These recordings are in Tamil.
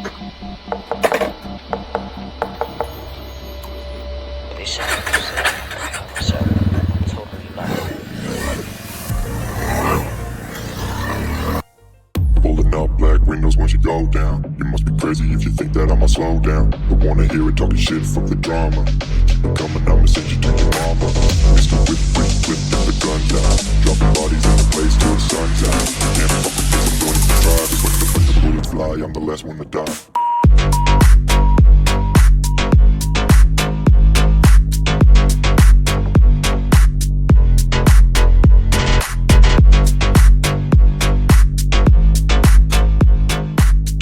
Pulling up black windows once you go down. You must be crazy if you think that I'ma slow down. Don't wanna hear it talking shit, fuck the drama. Keep it coming, I'ma send you to your mama. Mr. Whip, whip, get the gun down. Dropping bodies in the place till the sun's out. Can't fuck with this, I'm going to drive. When the bullets fly, I'm the last one to die.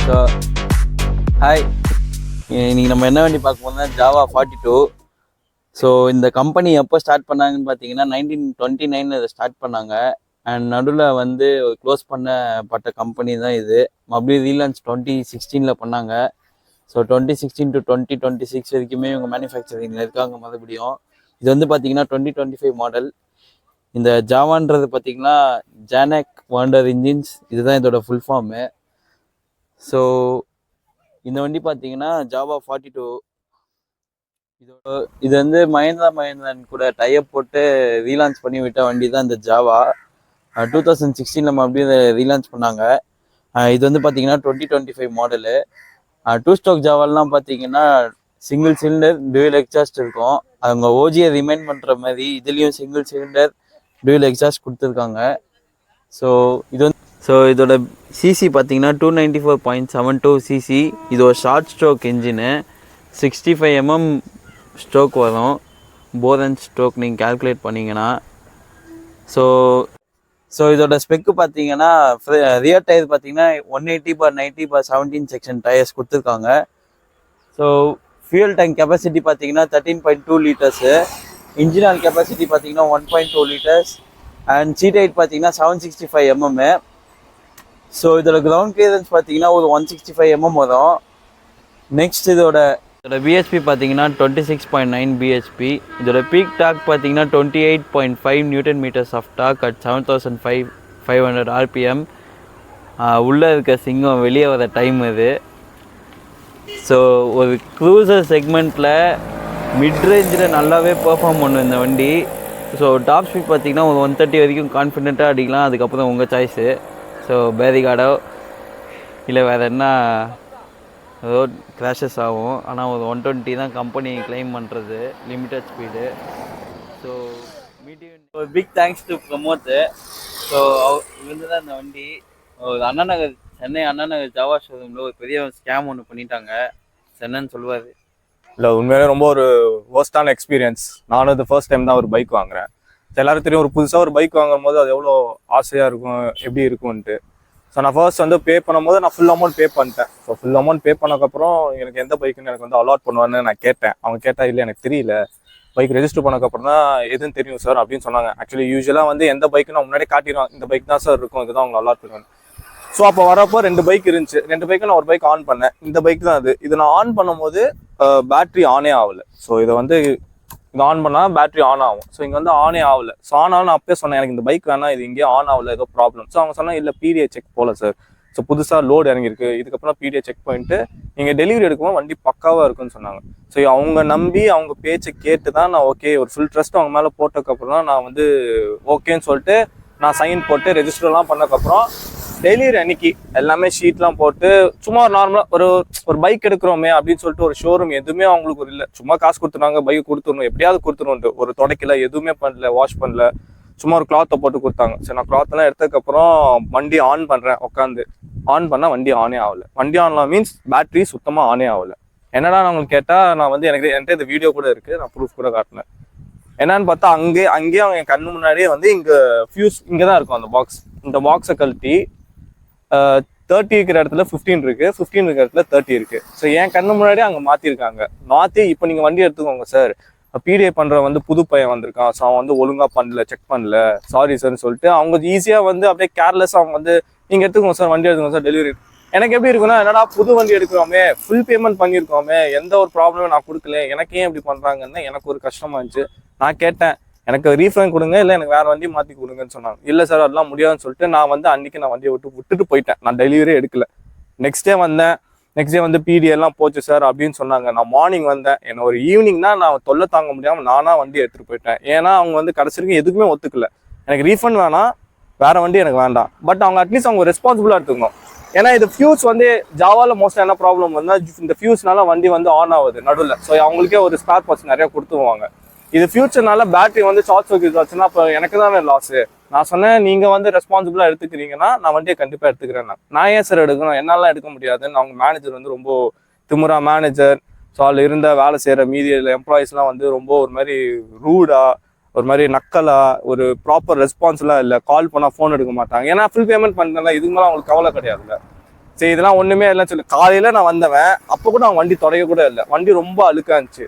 So hi, இன்றைக்கி நம்ம என்ன வண்டி பார்க்க போனால் ஜாவா 42. ஸோ இந்த கம்பெனி எப்போ ஸ்டார்ட் பண்ணாங்கன்னு பார்த்தீங்கன்னா 1929 இதை ஸ்டார்ட் பண்ணாங்க. அண்ட் நடுவில் வந்து க்ளோஸ் பண்ணப்பட்ட கம்பெனி தான் இது. மறுபடியும் ரீலான்ச் 2016 பண்ணாங்க. ஸோ 2016 to 2026 வரைக்குமே இவங்க மேனுஃபேக்சரிங்கில் இருக்காங்க மறுபடியும். இது வந்து பார்த்தீங்கன்னா 2025 மாடல். இந்த ஜாவான்றது பார்த்தீங்கன்னா ஜானக் வாண்டர் இன்ஜின்ஸ், இதுதான் இதோட ஃபுல் ஃபார்மு. ஸோ இந்த வண்டி பார்த்தீங்கன்னா ஜாவா 42. இது வந்து மஹேந்திரன் கூட டைப் போட்டு ரீலான்ச் பண்ணி விட்ட வண்டி தான் இந்த ஜாவா. 2016 நம்ம அப்படியே இதை ரீலான்ச் பண்ணாங்க. இது வந்து பார்த்தீங்கன்னா 2025 மாடலு. 2 ஸ்ட்ரோக் ஜாவாலாம் பார்த்தீங்கன்னா சிங்கிள் சிலிண்டர் டூயல் எக்ஸாஸ்ட் இருக்கும். அவங்க ஓஜியை ரிமைண்ட் பண்ணுற மாதிரி இதுலேயும் சிங்கிள் சிலிண்டர் டூயல் எக்ஸாஸ்ட் கொடுத்துருக்காங்க. ஸோ இதோட சிசி பார்த்தீங்கன்னா 294.72 சிசி. இது ஒரு short stroke engine. 65 mm stroke வரும், போர் அண்ட் ஸ்ட்ரோக் நீங்கள் கால்குலேட் பண்ணிங்கன்னா. ஸோ இதோட ஸ்பெக்கு பார்த்தீங்கன்னா ரியர் டயர் பார்த்தீங்கன்னா 180/90/17 செக்ஷன் டயர்ஸ் கொடுத்துருக்காங்க. ஸோ ஃபியூல் டேங்க் கெப்பாசிட்டி பார்த்தீங்கன்னா 13.2 லிட்டர்ஸு. இன்ஜின் ஆயில் கெப்பாசிட்டி பார்த்தீங்கன்னா 1.2 லிட்டர்ஸ். அண்ட் சீட் ஹைட் பார்த்தீங்கன்னா 765 mm. ஸோ இதோட கிரவுண்ட் கிளியரன்ஸ் பார்த்தீங்கன்னா ஒரு 165 mm வரும். நெக்ஸ்ட் இதோட பிஹெச்பி பார்த்தீங்கன்னா 26.9 பிஹெச்பி. இதோட பீக் டாக் பார்த்தீங்கன்னா 28.5 newton meters of torque at 7500 RPM. உள்ளே இருக்க சிங்கம் வெளியே வர டைம் இது. ஸோ ஒரு க்ரூசர் செக்மெண்ட்டில் மிட் ரேஞ்சில் நல்லாவே பெர்ஃபார்ம் பண்ணும் இந்த வண்டி. ஸோ டாப் ஸ்பீட் பார்த்தீங்கன்னா ஒரு 130 வரைக்கும் கான்ஃபிடென்ட்டாக அடிக்கலாம். அதுக்கப்புறம் உங்கள் சாய்ஸு. ஸோ பேரிகார்டோ இல்லை வேறு என்ன ரோட் கிராஷஸ் ஆகும். ஆனால் ஒரு 120 தான் கம்பெனி கிளைம் பண்ணுறது limited speed. So meeting big thanks to Pramod. So இவங்க தான் இந்த வண்டி ஒரு அண்ணா நகர், சென்னை அண்ணா நகர் ஜாவா ஷோரூமில் ஒரு பெரிய ஸ்கேம் ஒன்று பண்ணிட்டாங்க. சென்னன்னு சொல்லுவார். இல்லை, உண்மையிலே ரொம்ப ஒரு வேர்ஸ்டான எக்ஸ்பீரியன்ஸ். நானும் இது ஃபர்ஸ்ட் டைம் தான் ஒரு பைக் வாங்குறேன். எல்லாரும் தெரியும், ஒரு புதுசாக ஒரு பைக் வாங்கும் போது அது எவ்வளோ ஆசையாக இருக்கும், எப்படி இருக்கும்ன்ட்டு. ஸோ நான் ஃபர்ஸ்ட் வந்து பே பண்ணும்போது நான் ஃபுல் அமௌண்ட் பே பண்ணிட்டேன். ஸோ ஃபுல் அமௌண்ட் பே பண்ணக்கப்புறம் எனக்கு எந்த பைக்குன்னு எனக்கு வந்து அலாட் பண்ணுவான்னு நான் கேட்டேன். அவங்க கேட்டால் இல்லை எனக்கு தெரியல, பைக் ரெஜிஸ்டர் பண்ணக்கப்புறம் தான் எதுன்னு தெரியும் சார் அப்படின்னு சொன்னாங்க. ஆக்சுவலி யூஸ்வலாக வந்து எந்த பைக்குன்னு நான் முன்னாடி காட்டிடுவாங்க, இந்த பைக் தான் சார் இருக்கும், இதுதான் அவங்க அலாட் பண்ணுவாங்க. ஸோ அப்போ வரப்போ 2 பைக் இருந்துச்சு. 2 பைக்கு நான் ஒரு பைக் ஆன் பண்ணேன். இந்த பைக் தான் அது. இது நான் ஆன் பண்ணும்போது பேட்ரி ஆனே ஆகலை. ஸோ இதை வந்து இது ஆன் பண்ணால் பேட்ரி ஆன் ஆகும். ஸோ இங்கே வந்து ஆனே ஆகலை. ஸோ ஆன் ஆகும் நான் அப்பயே சொன்னேன், எனக்கு இந்த பைக் வேணாம், இது இங்கேயே ஆன் ஆகலை, ஏதோ ப்ராப்ளம். ஸோ அவங்க சொன்னால் இல்லை பிடிஏ செக் போகல சார். ஸோ புதுசாக லோடு இறங்கியிருக்கு, இதுக்கப்புறம் பிடிஏ செக் பண்ணிட்டு நீங்கள் டெலிவரி எடுக்கும்போது வண்டி பக்காவாக இருக்குன்னு சொன்னாங்க. ஸோ அவங்க நம்பி அவங்க பேச்சை கேட்டு தான் நான் ஓகே, ஒரு ஃபுல் ட்ரஸ்ட் அவங்க மேலே போட்டதுக்கப்புறம் தான் நான் வந்து ஓகேன்னு சொல்லிட்டு நான் சைன் போட்டு ரெஜிஸ்டர்லாம் பண்ணக்கப்புறம் டெலிவரி அன்னைக்கு எல்லாமே ஷீட்லாம் போட்டு சும்மா நார்மலாக ஒரு பைக் எடுக்கிறோமே அப்படின்னு சொல்லிட்டு ஒரு ஷோரூம் எதுவுமே அவங்களுக்கு ஒரு இல்லை. சும்மா காசு கொடுத்துருவாங்க, பைக் கொடுத்துடணும், எப்படியாவது கொடுத்துருவோன்ட்டு ஒரு தொடக்கல, எதுவுமே பண்ணல, வாஷ் பண்ணல, சும்மா ஒரு கிளாத்தை போட்டு கொடுத்தாங்க. சரி, நான் கிளாத்லாம் எடுத்ததுக்கப்புறம் வண்டி ஆன் பண்ணுறேன். உட்காந்து ஆன் பண்ணால் வண்டி ஆனே ஆகலை. வண்டி ஆன்லாம் மீன்ஸ் பேட்ரி சுத்தமாக ஆனே ஆகலை. என்னடா நான் உங்களுக்கு கேட்டால், நான் வந்து என்கிட்ட இந்த வீடியோ கூட இருக்குது, நான் ப்ரூஃப் கூட காட்டினேன். என்னன்னு பார்த்தா அங்கேயே அவங்க என் கண்ணு முன்னாடியே வந்து இங்கே ஃபியூஸ் இங்கே தான் இருக்கும் அந்த பாக்ஸ். இந்த பாக்ஸை கழட்டி 30 இருக்கிற இடத்துல 15 இருக்கு, 15 இருக்கிற இடத்துல 30 இருக்கு. ஸோ என் கண்ணு முன்னாடியே அங்கே மாற்றிருக்காங்க. மாற்றி இப்போ நீங்கள் வண்டி எடுத்துக்கோங்க சார், பிடிஐ பண்ணுற வந்து புது பையன் வந்திருக்கான், ஸோ அவன் வந்து ஒழுங்காக பண்ணல, செக் பண்ணல, சாரி சார்னு சொல்லிட்டு அவங்க ஈஸியாக வந்து அப்படியே கேர்லெஸ் அவங்க வந்து நீங்கள் எடுத்துக்கோங்க சார், வண்டி எடுத்துக்கோங்க சார், டெலிவரி. எனக்கு எப்படி இருக்குன்னா, என்னடா புது வண்டி எடுக்கிறோமே, ஃபுல் பேமெண்ட் பண்ணியிருக்கோமே, எந்த ஒரு ப்ராப்ளமும் நான் கொடுக்கல, எனக்கு ஏன் இப்படி பண்ணுறாங்கன்னு எனக்கு ஒரு கஷ்டமா இருந்துச்சு. நான் கேட்டேன், எனக்கு ரீஃபண்ட் கொடுங்க, இல்லை எனக்கு வேறு வண்டி மாற்றி கொடுங்கன்னு சொன்னாங்க. இல்லை சார் அதெல்லாம் முடியாதுன்னு சொல்லிட்டு நான் வந்து அன்றைக்கி நான் வண்டியை விட்டுட்டு போயிட்டேன். நான் டெலிவரியே எடுக்கல. நெக்ஸ்ட் டே வந்தேன், நெக்ஸ்ட் டே வந்து பிடி எல்லாம் போச்சு சார் அப்படின்னு சொன்னாங்க. நான் மார்னிங் வந்தேன். என்ன ஒரு ஈவினிங்னா நான் தொல்லை தாங்க முடியாமல் நானாக வண்டி எடுத்துகிட்டு போயிட்டேன். ஏன்னா அவங்க வந்து கடைசி வரைக்கும் எதுக்குமே ஒத்துக்கல. எனக்கு ரீஃபண்ட் வேணாம், வேற வண்டி எனக்கு வேண்டாம். பட் அவங்க அட்லீஸ்ட் அவங்க ரெஸ்பான்சிபிளாக எடுத்துக்கணும். ஏன்னா இது ஃபியூஸ் வந்து ஜாவாவில் மோஸ்ட்டாக என்ன ப்ராப்ளம் வந்தால் இந்த ஃபியூஸ்னால வண்டி வந்து ஆன் ஆகுது நடுவில். ஸோ அவங்களுக்கே ஒரு ஸ்பேர் பார்ட்ஸ் நிறையா கொடுத்துருவாங்க. இது ஃபியூச்சர்னால பேட்டரி வந்து ஷார்ட் சர்க்யூட் ஆச்சுன்னா அப்போ எனக்கு தானே லாஸு. நான் சொன்னேன் நீங்கள் வந்து ரெஸ்பான்சிபிளாக எடுத்துக்கிறீங்கன்னா நான் வண்டியை கண்டிப்பாக எடுத்துக்கிறேன். நான் ஏன் சார் எடுக்கணும், என்னாலாம் எடுக்க முடியாதுன்னு அவங்க மேனேஜர் வந்து ரொம்ப திமுறா மேனேஜர். ஸோ அதில் இருந்த வேலை செய்கிற மீதி எம்ப்ளாயிஸ்லாம் வந்து ரொம்ப ஒரு மாதிரி ரூடாக, ஒரு மாதிரி நக்கலா, ஒரு ப்ராப்பர் ரெஸ்பான்ஸ்லாம் இல்லை. கால் பண்ணால் ஃபோன் எடுக்க மாட்டாங்க. ஏன்னா ஃபுல் பேமெண்ட் பண்ணல, இதுக்கு மேலே அவங்களுக்கு கவலை கிடையாதுல்ல. சரி இதெல்லாம் ஒன்றுமே இல்லைன்னு சொல்லி காலையில் நான் வந்தவன் அப்போ கூட அவன் வண்டி தொடைய கூட இல்லை. வண்டி ரொம்ப அழுக்கா இருந்துச்சு.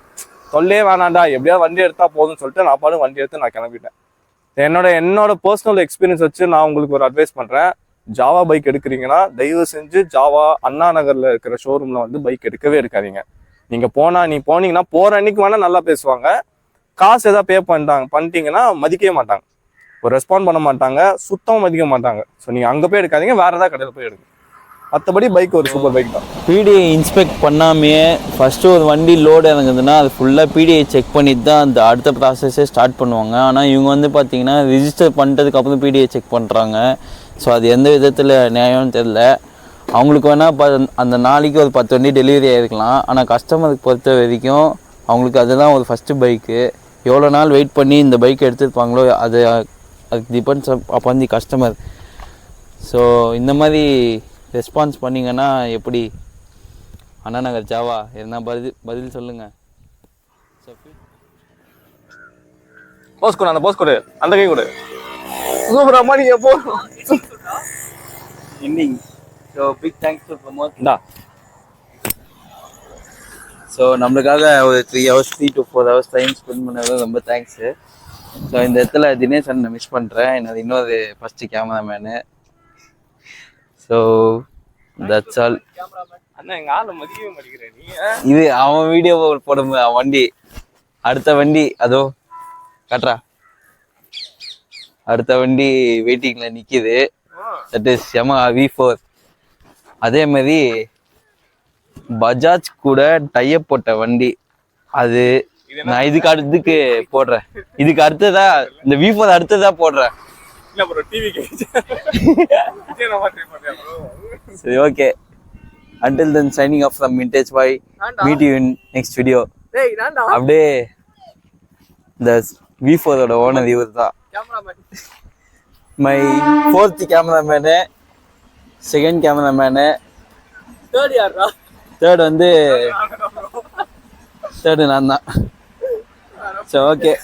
தொல்லையே வேணாண்டா, எப்படியாவது வண்டி எடுத்தால் போதும்னு சொல்லிட்டு நான் பாடு வண்டி எடுத்து நான் கிளம்பிட்டேன். என்னோட பர்சனல் எக்ஸ்பீரியன்ஸ் வச்சு நான் உங்களுக்கு ஒரு அட்வைஸ் பண்ணுறேன். ஜாவா பைக் எடுக்கிறீங்கன்னா தயவு செஞ்சு ஜாவா அண்ணா நகரில் இருக்கிற ஷோரூமில் வந்து பைக் எடுக்கவே எடுக்காதீங்க. நீங்கள் போனீங்கன்னா போகிற அன்னைக்கு வேணால் நல்லா பேசுவாங்க. காசு எதாவது பே பண்ணிட்டீங்கன்னா மதிக்கவே மாட்டாங்க, ஒரு ரெஸ்பாண்ட் பண்ண மாட்டாங்க, சுத்தமாக மதிக்க மாட்டாங்க. ஸோ நீங்கள் அங்கே போய் எடுக்காதீங்க, வேறு ஏதாவது கடையில் போய் எடுங்க. மற்றபடி பைக் ஒரு சூப்பர் பைக் தான். பிடிஐ இன்ஸ்பெக்ட் பண்ணாமையே ஃபஸ்ட்டு ஒரு வண்டி லோடு இறங்குதுன்னா அது ஃபுல்லாக பிடிஐ செக் பண்ணிட்டு தான் அந்த அடுத்த ப்ராசஸே ஸ்டார்ட் பண்ணுவாங்க. ஆனால் இவங்க வந்து பார்த்தீங்கன்னா ரிஜிஸ்டர் பண்ணுறதுக்கப்புறம் பிடிஐ செக் பண்ணுறாங்க. ஸோ அது எந்த விதத்தில் நியாயம்னு தெரில. அவங்களுக்கு வேணால் அந்த நாளைக்கு ஒரு 10 வண்டி டெலிவரி ஆகிருக்கலாம். ஆனால் கஸ்டமருக்கு பொறுத்த வரைக்கும் அவங்களுக்கு அதுதான் ஒரு ஃபஸ்ட்டு பைக்கு. எவ்வளோ நாள் வெயிட் பண்ணி இந்த பைக் எடுத்துருப்பாங்களோ அதுக்கு டிபெண்ட்ஸ் அப்போ தி கஸ்டமர். ஸோ இந்த மாதிரி ரெஸ்பான்ஸ் பண்ணிங்கன்னா எப்படி? அண்ணா நகர் ஜாவா என்ன பதில் சொல்லுங்கள். போஸ் கொடு, அந்த போஸ் கொடு, அந்த கை கொடு. சூப்பர் அம்மா, நீங்கள் போ இன்னிங். So big thanks to Pramod. So நம்மளுக்காக ஒரு 3 hours 3 to 4 hours time spend பண்ணது ரொம்ப தேங்க்ஸு. ஸோ இந்த இடத்துல தினேஷ் அண்ணனை மிஸ் பண்ணுறேன், என்னது இன்னொரு first cameraman. So that's all. இது அவன் வீடியோ போடும் வண்டி, அடுத்த வண்டி அதோ காட்டுறா, அடுத்த வண்டி வெயிட்டிங்கில் நிற்கிது. That is Yamaha V4. அதே மாதிரி பஜாஜ் கூட டைப் போட்ட வண்டி அது. நான் இதுக்கு அடுத்துக்கு போடுறேன், இதுக்கு அடுத்ததா இந்த V4 அடுத்ததா போடுறேன். சரி, okay. Until then, signing off from Vintage Boy. Meet you in next video. அப்படியே இந்த V4 ஓட ஓனர் இவர் தான். My 4th cameraman, 2nd cameraman, 3rd வந்து 3rd நான் தான். So okay.